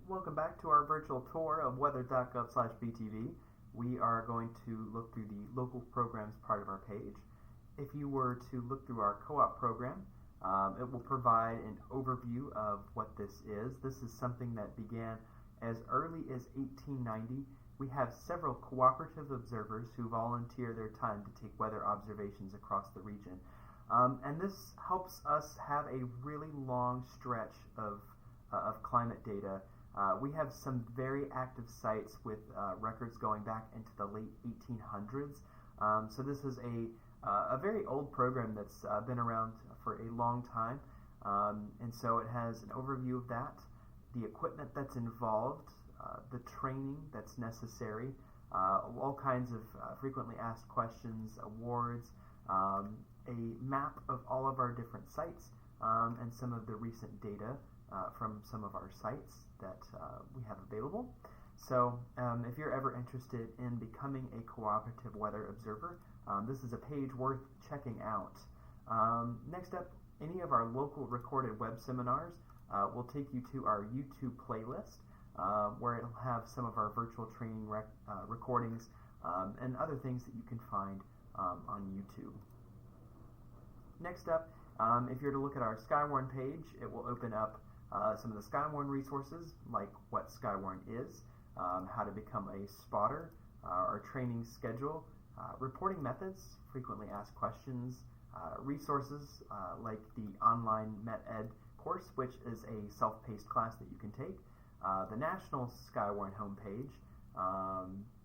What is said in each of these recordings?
Welcome back to our virtual tour of weather.gov/BTV. We are going to look through the local programs part of our page. If you were to look through our co-op program, it will provide an overview of what this is. This is something that began as early as 1890. We have several cooperative observers who volunteer their time to take weather observations across the region. And this helps us have a really long stretch of climate data. We have some very active sites with records going back into the late 1800s. So this is a very old program that's been around for a long time. And so it has an overview of that, the equipment that's involved, the training that's necessary, all kinds of frequently asked questions, awards, a map of all of our different sites, and some of the recent data from some of our sites that we have available. So if you're ever interested in becoming a cooperative weather observer, this is a page worth checking out. Next up, any of our local recorded web seminars will take you to our YouTube playlist, where it'll have some of our virtual training recordings and other things that you can find on YouTube. Next up, if you're to look at our Skywarn page, it will open up some of the Skywarn resources, like what Skywarn is, how to become a spotter, our training schedule, reporting methods, frequently asked questions, resources like the online METED course, which is a self-paced class that you can take, the National Skywarn homepage,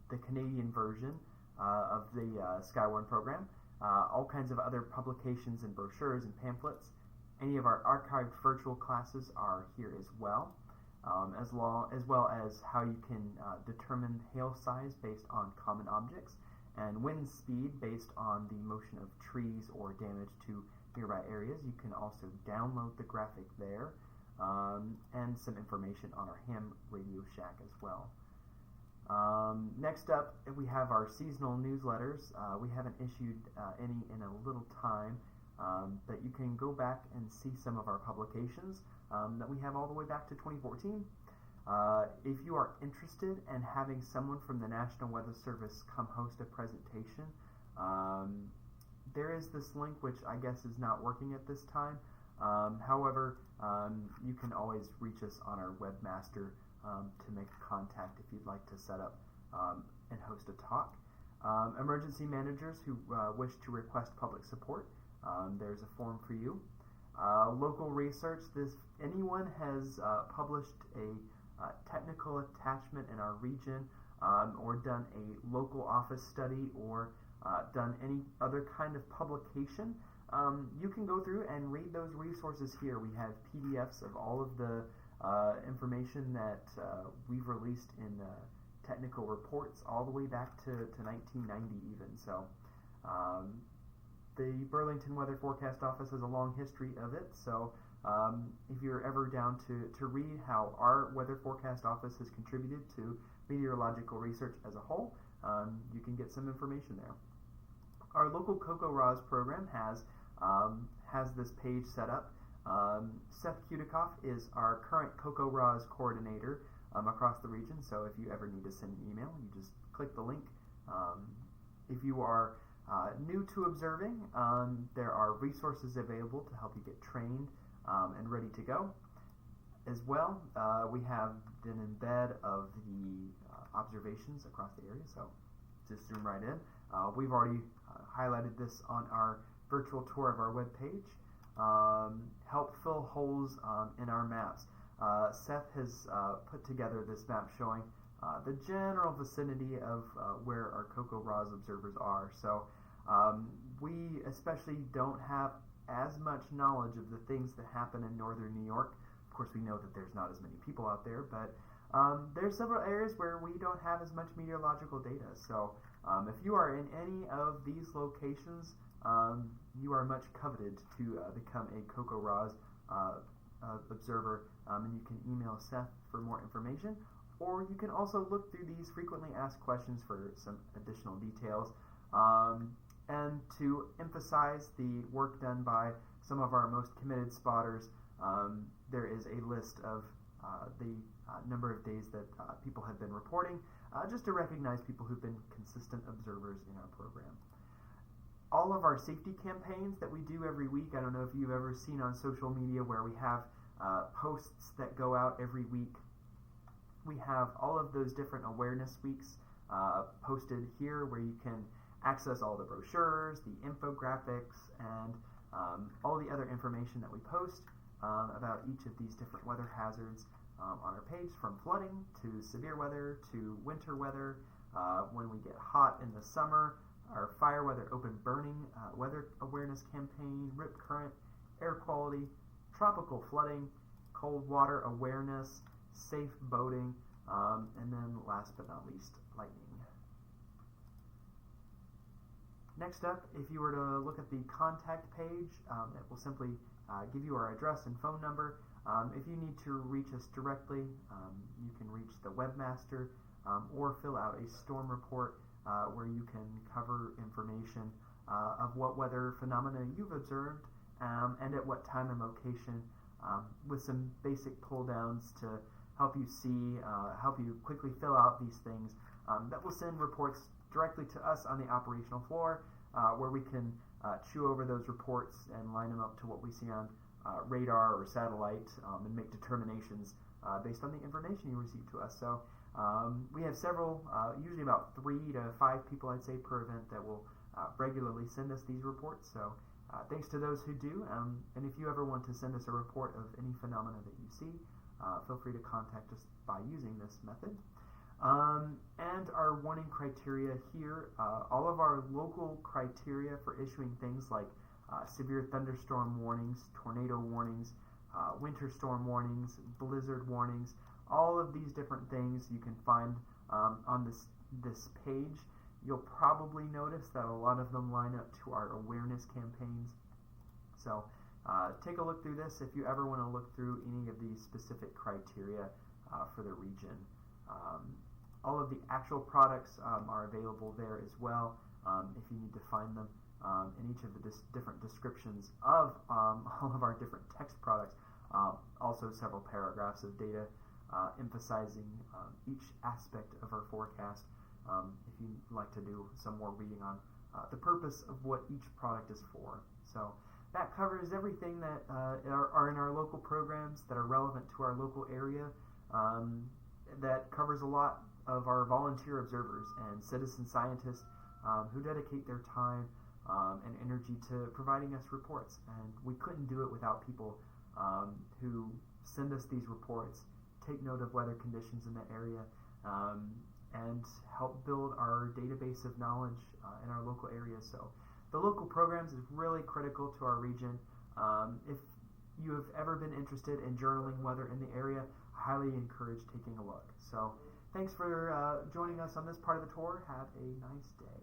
the Canadian version of the Skywarn program, all kinds of other publications and brochures and pamphlets. Any of our archived virtual classes are here as well, as well as how you can determine hail size based on common objects and wind speed based on the motion of trees or damage to nearby areas. You can also download the graphic there, and some information on our ham radio shack as well. Next up, we have our seasonal newsletters. We haven't issued any in a little time, but you can go back and see some of our publications that we have all the way back to 2014. If you are interested in having someone from the National Weather Service come host a presentation, there is this link, which I guess is not working at this time. However, you can always reach us on our webmaster to make contact if you'd like to set up and host a talk. Emergency managers who wish to request public support, there's a form for you. Local research, anyone has published a technical attachment in our region, or done a local office study, or done any other kind of publication, you can go through and read those resources here. We have PDFs of all of the information that we've released in technical reports all the way back to 1990 even. So the Burlington Weather Forecast Office has a long history of it, so if you're ever down to read how our Weather Forecast Office has contributed to meteorological research as a whole, you can get some information there. Our local CoCoRaHS program has this page set up. Seth Kudikoff is our current CoCoRaHS coordinator across the region, so if you ever need to send an email, you just click the link. If you are new to observing, there are resources available to help you get trained and ready to go. As well, we have an embed of the observations across the area, so just zoom right in. We've already highlighted this on our virtual tour of our webpage. Help fill holes in our maps. Seth has put together this map showing the general vicinity of where our CoCoRaHS observers are. So we especially don't have as much knowledge of the things that happen in northern New York. Of course, we know that there's not as many people out there, but there's several areas where we don't have as much meteorological data. So if you are in any of these locations, you are much coveted to become a CoCoRaHS observer, and you can email Seth for more information, or you can also look through these frequently asked questions for some additional details. And to emphasize the work done by some of our most committed spotters, there is a list of the number of days that people have been reporting, just to recognize people who've been consistent observers in our program. All of our safety campaigns that we do every week, I don't know if you've ever seen on social media where we have posts that go out every week. We have all of those different awareness weeks posted here where you can access all the brochures, the infographics, and all the other information that we post about each of these different weather hazards on our page, from flooding to severe weather to winter weather, when we get hot in the summer, our fire weather open burning weather awareness campaign, rip current, air quality, tropical flooding, cold water awareness, safe boating, and then last but not least, lightning. Next up, if you were to look at the contact page, it will simply give you our address and phone number. If you need to reach us directly, you can reach the webmaster or fill out a storm report where you can cover information of what weather phenomena you've observed and at what time and location, with some basic pull downs to help you see, help you quickly fill out these things. That will send reports directly to us on the operational floor, where we can chew over those reports and line them up to what we see on radar or satellite, and make determinations based on the information you receive to us. So we have several, usually about 3 to 5 people, I'd say, per event that will regularly send us these reports. So thanks to those who do, and if you ever want to send us a report of any phenomena that you see, feel free to contact us by using this method. And our warning criteria here, all of our local criteria for issuing things like severe thunderstorm warnings, tornado warnings, winter storm warnings, blizzard warnings, all of these different things you can find on this page. You'll probably notice that a lot of them line up to our awareness campaigns. So take a look through this if you ever want to look through any of these specific criteria for the region. All of the actual products are available there as well if you need to find them. In each of the different descriptions of all of our different text products, also several paragraphs of data emphasizing each aspect of our forecast, if you'd like to do some more reading on the purpose of what each product is for. So that covers everything that are in our local programs that are relevant to our local area. That covers a lot of our volunteer observers and citizen scientists who dedicate their time and energy to providing us reports. And we couldn't do it without people who send us these reports, take note of weather conditions in the area, and help build our database of knowledge in our local area. So the local programs is really critical to our region. If you have ever been interested in journaling weather in the area, I highly encourage taking a look. So thanks for joining us on this part of the tour. Have a nice day.